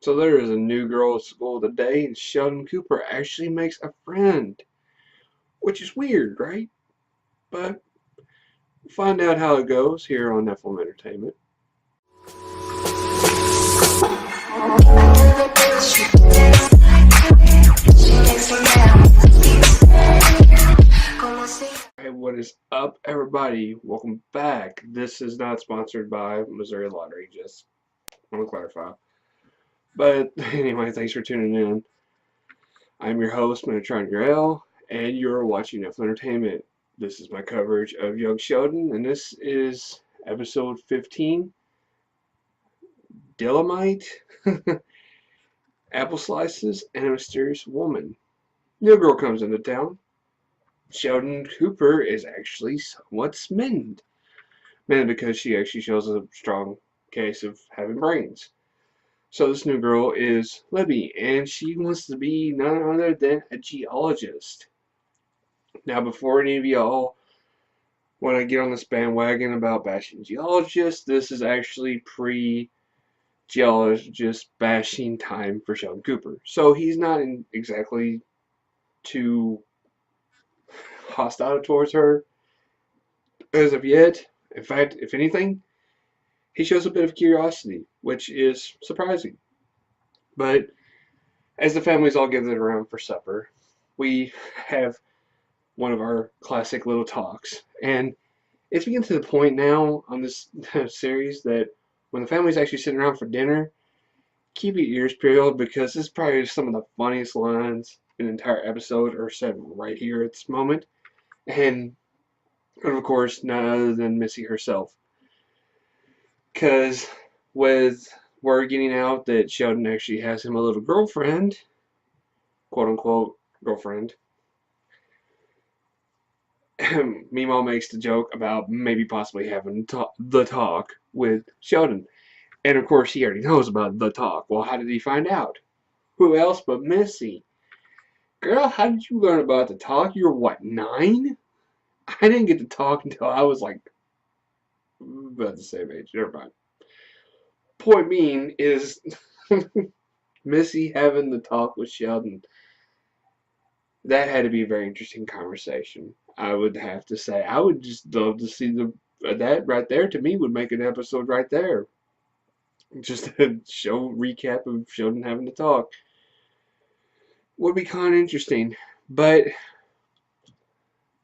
So there is a new girl at school today, and Sheldon Cooper actually makes a friend, which is weird, right? But we'll find out how it goes here on Nephilim Entertainment. Hey, what is up, everybody? Welcome back. This is not sponsored by Missouri Lottery, just want to clarify. But anyway, thanks for tuning in. I'm your host, Metatron L, and you're watching Nephilim Entertainment. This is my coverage of Young Sheldon, and this is episode 15, Dolomite, Apple Slices, and a Mysterious Woman. New girl comes into town. Sheldon Cooper is actually somewhat smitten, mainly because she actually shows a strong case of having brains. So this new girl is Libby, and she wants to be none other than a geologist. Now, before any of y'all want to get on this bandwagon about bashing geologists, this is actually pre-geologist bashing time for Sheldon Cooper. So he's not exactly too hostile towards her as of yet. In fact, if anything, he shows a bit of curiosity, which is surprising. But as the families all gathered around for supper, we have one of our classic little talks. And it's getting to the point now on this series that when the family's actually sitting around for dinner, keep your ears peeled because this is probably some of the funniest lines in the entire episode are said right here at this moment. And of course, none other than Missy herself. Because with word getting out that Sheldon actually has him a little girlfriend, quote unquote girlfriend, Meemaw makes the joke about maybe possibly having the talk with Sheldon. And of course, he already knows about the talk. Well, how did he find out? Who else but Missy? Girl, how did you learn about the talk? You were what, 9? I didn't get to talk until I was like about the same age. Never mind. Point being is Missy having the talk with Sheldon. That had to be a very interesting conversation. I would have to say. I would just love to see that right there. To me, would make an episode right there. Just a show recap of Sheldon having to talk would be kind of interesting. But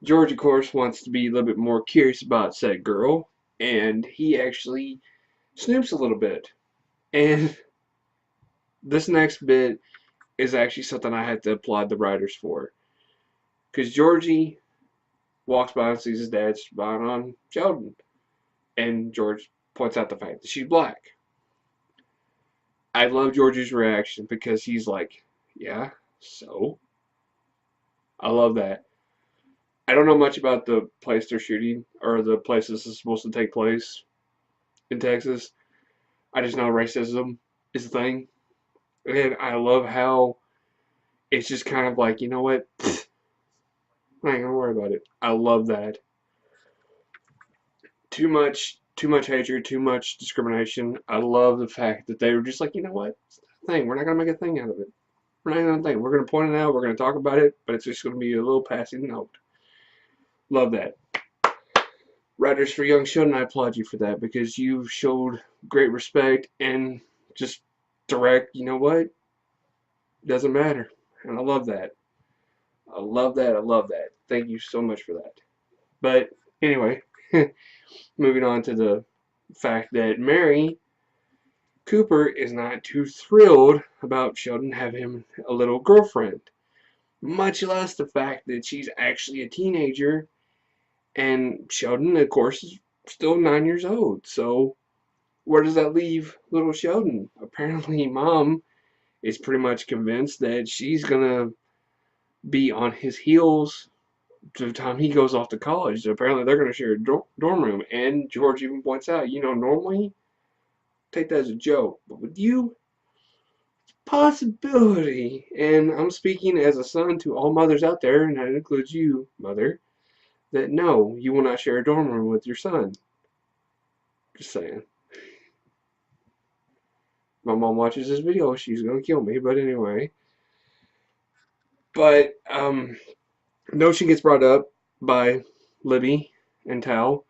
George, of course, wants to be a little bit more curious about said girl, and he actually snoops a little bit. And this next bit is actually something I had to applaud the writers for. Because Georgie walks by and sees his dad spying on Sheldon. And George points out the fact that she's black. I love Georgie's reaction because he's like, yeah, so? I love that. I don't know much about the place they're shooting or the place this is supposed to take place in Texas. I just know racism is a thing. And I love how it's just kind of like, you know what? I ain't gonna worry about it. I love that. Too much hatred, too much discrimination. I love the fact that they were just like, you know what? It's a thing. We're not gonna make a thing out of it. We're not gonna think. We're gonna point it out. We're gonna talk about it, but it's just gonna be a little passing note. Love that. Writers for Young Sheldon, I applaud you for that because you showed great respect and just direct. You know what? Doesn't matter, and I love that. I love that. I love that. Thank you so much for that. But anyway, moving on to the fact that Mary Cooper is not too thrilled about Sheldon having a little girlfriend, much less the fact that she's actually a teenager, and Sheldon, of course, is still 9 years old. So where does that leave little Sheldon? Apparently, Mom is pretty much convinced that she's gonna be on his heels to the time he goes off to college. So apparently, they're gonna share a dorm room. And George even points out, normally take that as a joke, but with you, possibility. And I'm speaking as a son to all mothers out there, and that includes you, mother, that no, you will not share a dorm room with your son. Just saying. my mom watches this video, she's gonna kill me. But anyway, but notion gets brought up by Libby and Tal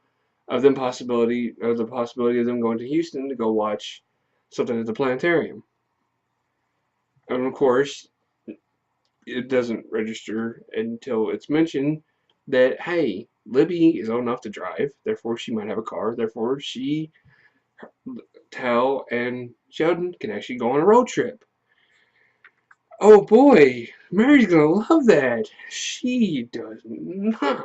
of the possibility of them going to Houston to go watch something at the planetarium. And of course, it doesn't register until it's mentioned that, hey, Libby is old enough to drive, therefore she might have a car, therefore Tal, and Sheldon can actually go on a road trip. Oh boy, Mary's gonna love that. She does not.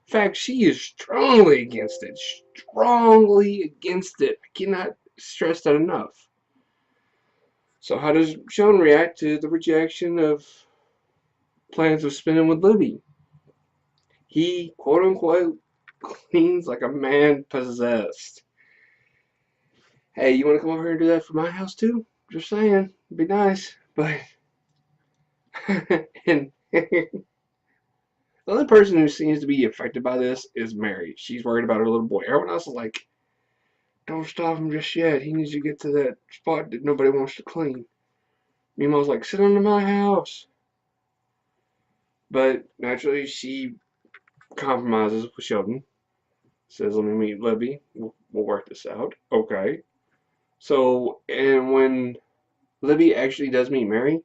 In fact, she is strongly against it. Strongly against it. I cannot stress that enough. So how does Sheldon react to the rejection of plans of spending with Libby? He, quote unquote, cleans like a man possessed. Hey, you want to come over here and do that for my house too? Just saying. It'd be nice. But, and the only person who seems to be affected by this is Mary. She's worried about her little boy. Everyone else is like, don't stop him just yet. He needs to get to that spot that nobody wants to clean. Meemaw's like, sit under my house. But naturally, she compromises with Sheldon. Says, let me meet Libby. We'll work this out. Okay. So, and when Libby actually does meet Mary,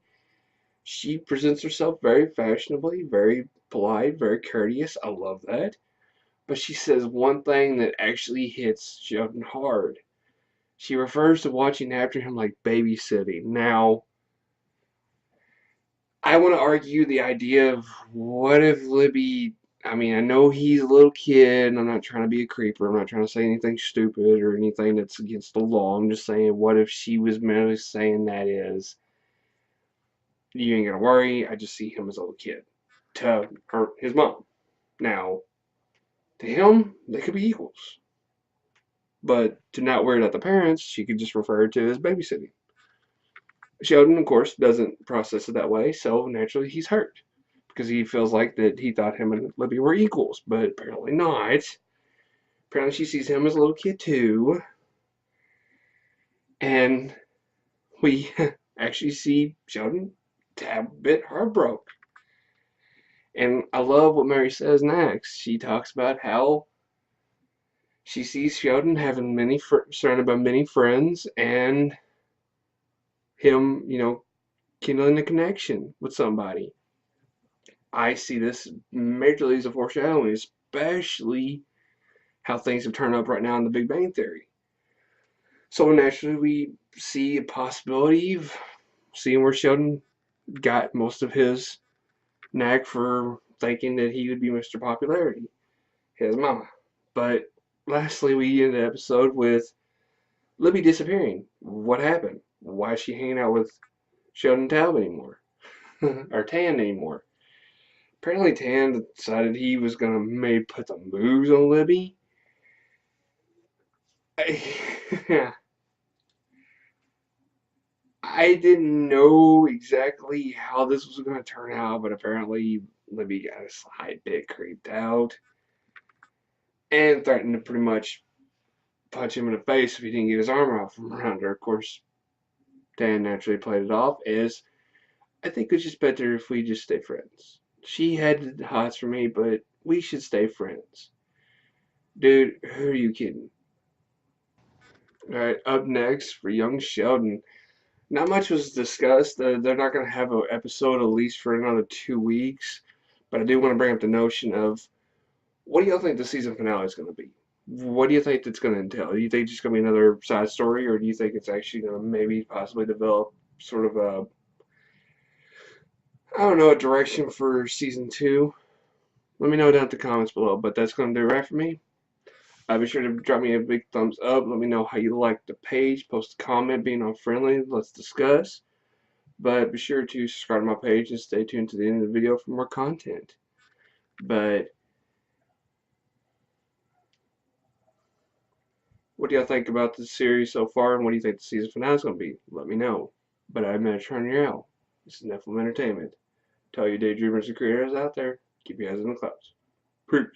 she presents herself very fashionably, very polite, very courteous. I love that. But she says one thing that actually hits Sheldon hard. She refers to watching after him like babysitting. Now, I want to argue the idea of what if Libby, I mean, I know he's a little kid, and I'm not trying to be a creeper. I'm not trying to say anything stupid or anything that's against the law. I'm just saying, what if she was merely saying that is, you ain't gonna worry, I just see him as a little kid. To her, his mom. Now, to him, they could be equals. But to not weird out the parents, she could just refer to it as babysitting. Sheldon, of course, doesn't process it that way, so naturally he's hurt. Because he feels like that he thought him and Libby were equals, but apparently not. Apparently she sees him as a little kid too. And we actually see Sheldon a tad bit heartbroken. And I love what Mary says next. She talks about how she sees Sheldon having surrounded by many friends, and him, kindling a connection with somebody. I see this majorly as a foreshadowing, especially how things have turned up right now in the Big Bang Theory. So naturally, we see a possibility of seeing where Sheldon got most of his knack for thinking that he would be Mr. Popularity, his mama. But lastly, we end the episode with Libby disappearing. What happened? Why is she hanging out with Sheldon Taub anymore? Or Tan anymore? Apparently Tan decided he was going to maybe put the moves on Libby. I didn't know exactly how this was going to turn out, but apparently Libby got a slight bit creeped out and threatened to pretty much punch him in the face if he didn't get his arm out from around her. Of course, Dan naturally played it off as, I think it's just better if we just stay friends. She had the hots for me, but we should stay friends. Dude, who are you kidding? Alright, up next for young Sheldon. Not much was discussed. They're not going to have an episode at least for another 2 weeks. But I do want to bring up the notion of, what do y'all think the season finale is going to be? What do you think that's going to entail? Do you think it's just going to be another side story, or do you think it's actually going to maybe possibly develop sort of a, I don't know, a direction for season 2? Let me know down in the comments below. But that's going to do it right for me. Be sure to drop me a big thumbs up. Let me know how you like the page. Post a comment, being all friendly. Let's discuss. But be sure to subscribe to my page and stay tuned to the end of the video for more content. But what do y'all think about the series so far, and what do you think the season finale is going to be? Let me know. But I'm Mediterranean Real. This is Nephilim Entertainment. Tell you daydreamers and creators out there, keep your eyes in the clouds. Peace.